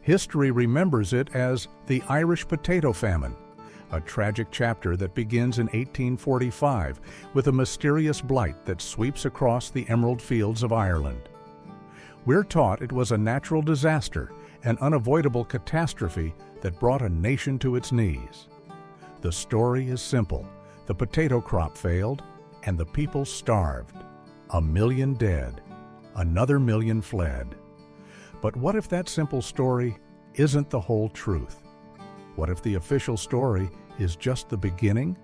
History remembers it as the Irish Potato Famine, a tragic chapter that begins in 1845 with a mysterious blight that sweeps across the emerald fields of Ireland. We're taught it was a natural disaster, an unavoidable catastrophe that brought a nation to its knees. The story is simple. The potato crop failed, and the people starved. 1 million dead. Another million fled. But what if that simple story isn't the whole truth? What if the official story is just the beginning?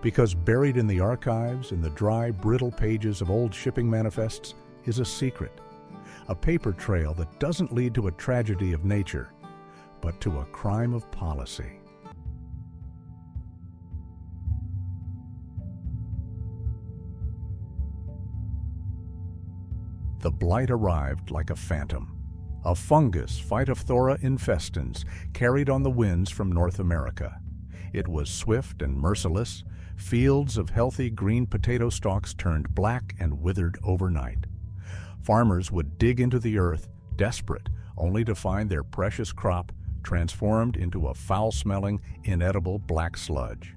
Because buried in the archives, in the dry, brittle pages of old shipping manifests, is a secret. A paper trail that doesn't lead to a tragedy of nature, but to a crime of policy. The blight arrived like a phantom, a fungus Phytophthora infestans carried on the winds from North America. It was swift and merciless. Fields of healthy green potato stalks turned black and withered overnight. Farmers would dig into the earth, desperate, only to find their precious crop transformed into a foul-smelling, inedible black sludge.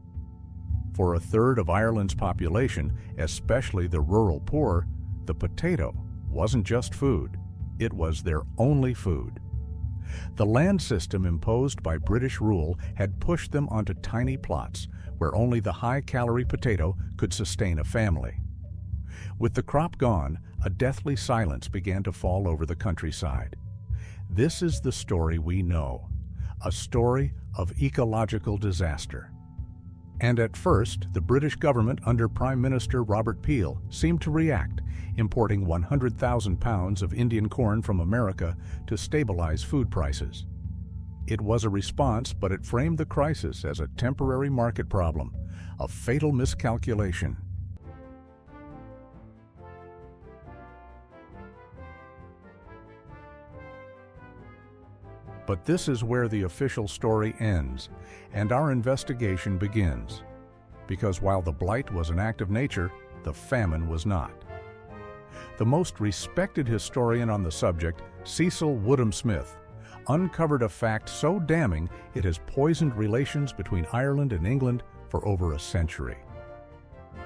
For a third of Ireland's population, especially the rural poor, the potato wasn't just food, it was their only food. The land system imposed by British rule had pushed them onto tiny plots where only the high-calorie potato could sustain a family. With the crop gone, a deathly silence began to fall over the countryside. This is the story we know, a story of ecological disaster. And at first, the British government under Prime Minister Robert Peel seemed to react, importing 100,000 pounds of Indian corn from America to stabilize food prices. It was a response, but it framed the crisis as a temporary market problem, a fatal miscalculation. But this is where the official story ends, and our investigation begins. Because while the blight was an act of nature, the famine was not. The most respected historian on the subject, Cecil Woodham Smith, uncovered a fact so damning it has poisoned relations between Ireland and England for over a century.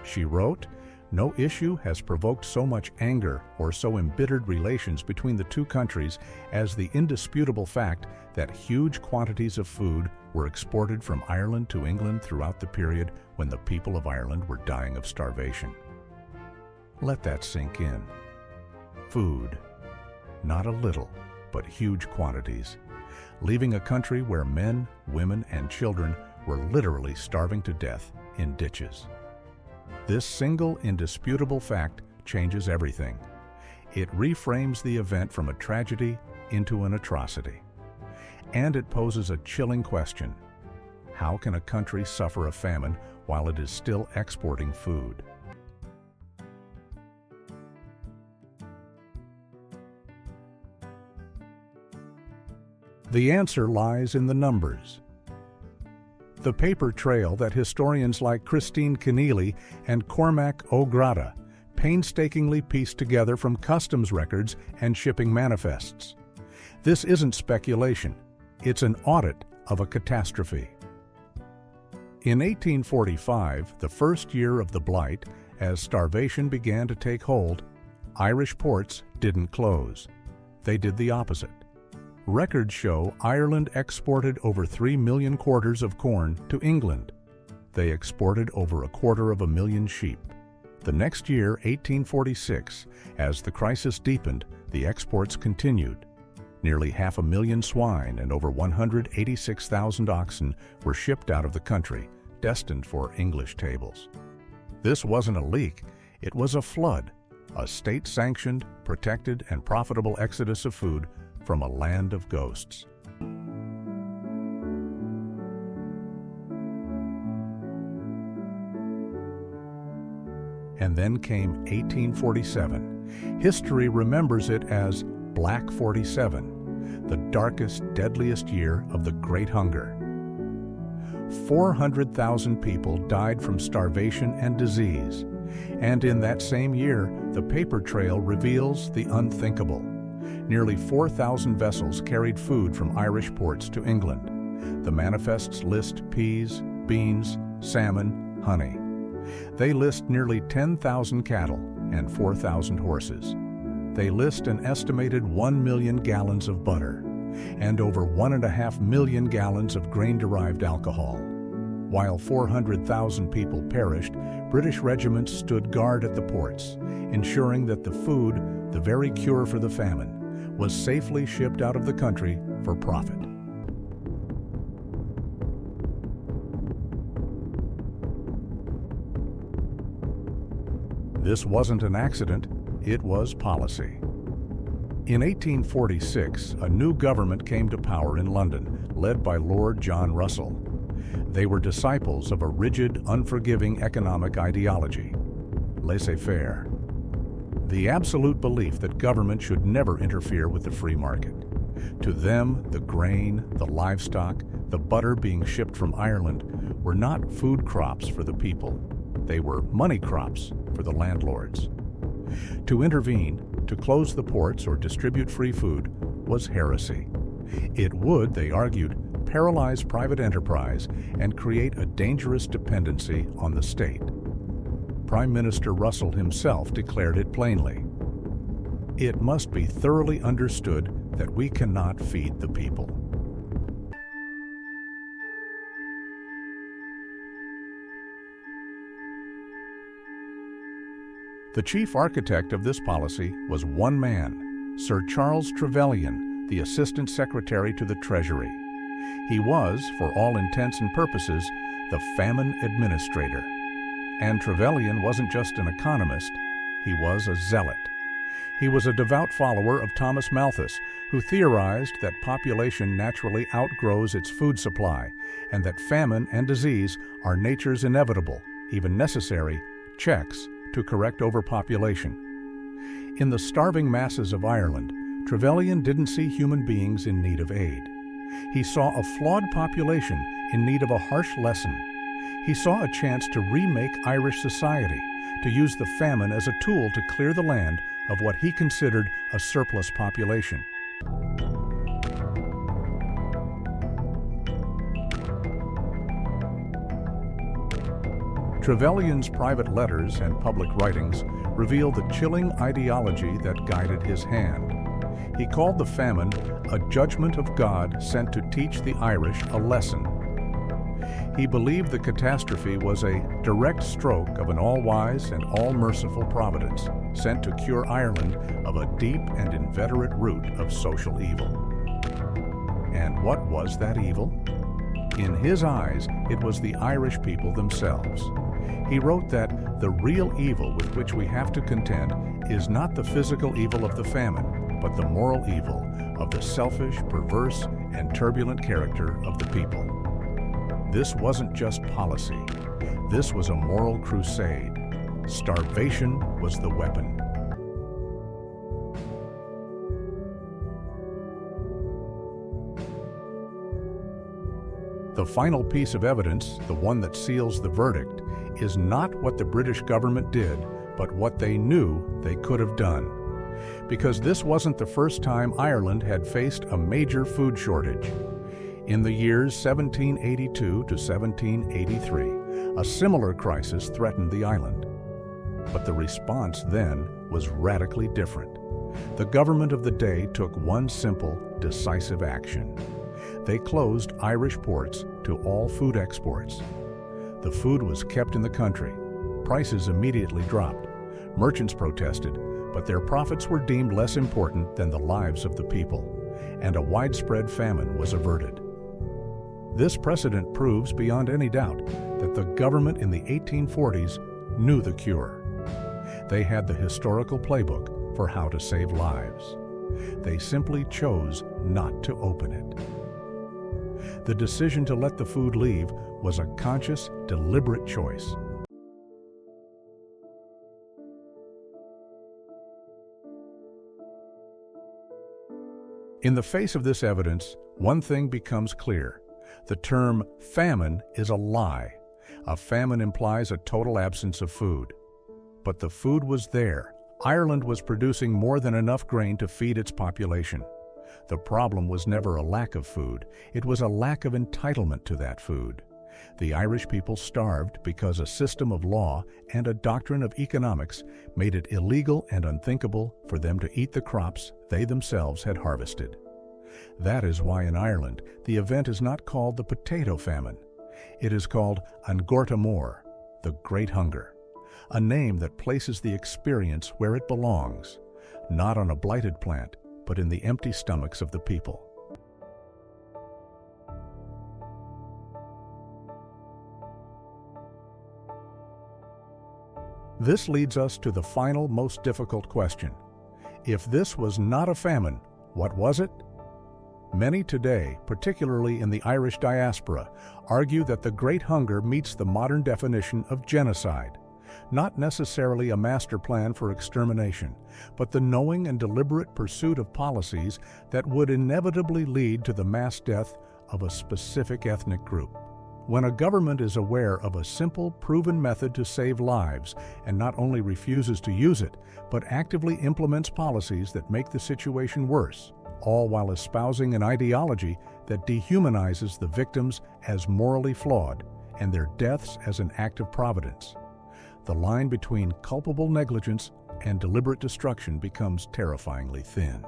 She wrote, "No issue has provoked so much anger or so embittered relations between the two countries as the indisputable fact that huge quantities of food were exported from Ireland to England throughout the period when the people of Ireland were dying of starvation." Let that sink in. Food. Not a little, but huge quantities, leaving a country where men, women, and children were literally starving to death in ditches. This single indisputable fact changes everything. It reframes the event from a tragedy into an atrocity. And it poses a chilling question. How can a country suffer a famine while it is still exporting food? The answer lies in the numbers. The paper trail that historians like Christine Keneally and Cormac O'Grada painstakingly pieced together from customs records and shipping manifests. This isn't speculation, it's an audit of a catastrophe. In 1845, the first year of the Blight, as starvation began to take hold, Irish ports didn't close. They did the opposite. Records show Ireland exported over 3 million quarters of corn to England. They exported over 250,000 sheep. The next year, 1846, as the crisis deepened, the exports continued. Nearly 500,000 swine and over 186,000 oxen were shipped out of the country, destined for English tables. This wasn't a leak, it was a flood, a state-sanctioned, protected, and profitable exodus of food from a land of ghosts. And then came 1847. History remembers it as Black 47, the darkest, deadliest year of the Great Hunger. 400,000 people died from starvation and disease. And in that same year, the paper trail reveals the unthinkable. Nearly 4,000 vessels carried food from Irish ports to England. The manifests list peas, beans, salmon, honey. They list nearly 10,000 cattle and 4,000 horses. They list an estimated 1 million gallons of butter and over 1.5 million gallons of grain-derived alcohol. While 400,000 people perished, British regiments stood guard at the ports, ensuring that the food, the very cure for the famine, was safely shipped out of the country for profit. This wasn't an accident, it was policy. In 1846, a new government came to power in London, led by Lord John Russell. They were disciples of a rigid, unforgiving economic ideology, laissez-faire. The absolute belief that government should never interfere with the free market. To them, the grain, the livestock, the butter being shipped from Ireland were not food crops for the people. They were money crops for the landlords. To intervene, to close the ports or distribute free food, was heresy. It would, they argued, paralyze private enterprise and create a dangerous dependency on the state. Prime Minister Russell himself declared it plainly. It must be thoroughly understood that we cannot feed the people. The chief architect of this policy was one man, Sir Charles Trevelyan, the Assistant Secretary to the Treasury. He was, for all intents and purposes, the famine administrator. And Trevelyan wasn't just an economist, he was a zealot. He was a devout follower of Thomas Malthus, who theorized that population naturally outgrows its food supply, and that famine and disease are nature's inevitable, even necessary, checks to correct overpopulation. In the starving masses of Ireland, Trevelyan didn't see human beings in need of aid. He saw a flawed population in need of a harsh lesson. He saw a chance to remake Irish society, to use the famine as a tool to clear the land of what he considered a surplus population. Trevelyan's private letters and public writings reveal the chilling ideology that guided his hand. He called the famine a judgment of God sent to teach the Irish a lesson. He believed the catastrophe was a direct stroke of an all-wise and all-merciful providence sent to cure Ireland of a deep and inveterate root of social evil. And what was that evil? In his eyes, it was the Irish people themselves. He wrote that the real evil with which we have to contend is not the physical evil of the famine, but the moral evil of the selfish, perverse, and turbulent character of the people. This wasn't just policy. This was a moral crusade. Starvation was the weapon. The final piece of evidence, the one that seals the verdict, is not what the British government did, but what they knew they could have done. Because this wasn't the first time Ireland had faced a major food shortage. In the years 1782 to 1783, a similar crisis threatened the island. But the response then was radically different. The government of the day took one simple, decisive action. They closed Irish ports to all food exports. The food was kept in the country. Prices immediately dropped. Merchants protested, but their profits were deemed less important than the lives of the people, and a widespread famine was averted. This precedent proves beyond any doubt that the government in the 1840s knew the cure. They had the historical playbook for how to save lives. They simply chose not to open it. The decision to let the food leave was a conscious, deliberate choice. In the face of this evidence, one thing becomes clear. The term famine is a lie. A famine implies a total absence of food. But the food was there, Ireland was producing more than enough grain to feed its population. The problem was never a lack of food, it was a lack of entitlement to that food. The Irish people starved because a system of law and a doctrine of economics made it illegal and unthinkable for them to eat the crops they themselves had harvested. That is why in Ireland the event is not called the Potato Famine. It is called An Gorta Mór, the Great Hunger, a name that places the experience where it belongs, not on a blighted plant, but in the empty stomachs of the people. This leads us to the final, most difficult question. If this was not a famine, what was it? Many today, particularly in the Irish diaspora, argue that the Great Hunger meets the modern definition of genocide, not necessarily a master plan for extermination, but the knowing and deliberate pursuit of policies that would inevitably lead to the mass death of a specific ethnic group. When a government is aware of a simple, proven method to save lives and not only refuses to use it, but actively implements policies that make the situation worse, all while espousing an ideology that dehumanizes the victims as morally flawed and their deaths as an act of providence, the line between culpable negligence and deliberate destruction becomes terrifyingly thin.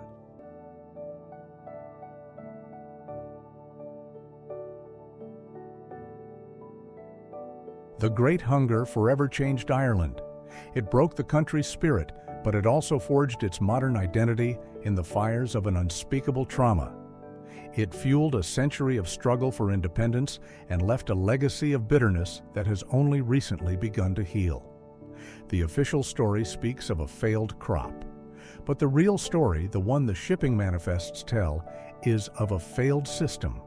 The Great Hunger forever changed Ireland. It broke the country's spirit, but it also forged its modern identity in the fires of an unspeakable trauma. It fueled a century of struggle for independence and left a legacy of bitterness that has only recently begun to heal. The official story speaks of a failed crop, but the real story, the one the shipping manifests tell, is of a failed system,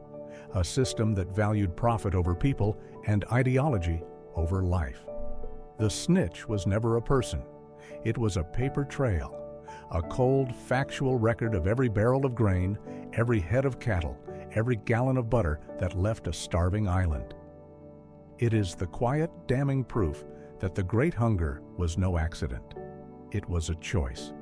a system that valued profit over people and ideology over life. The snitch was never a person. It was a paper trail, a cold, factual record of every barrel of grain, every head of cattle, every gallon of butter that left a starving island. It is the quiet, damning proof that the Great Hunger was no accident. It was a choice.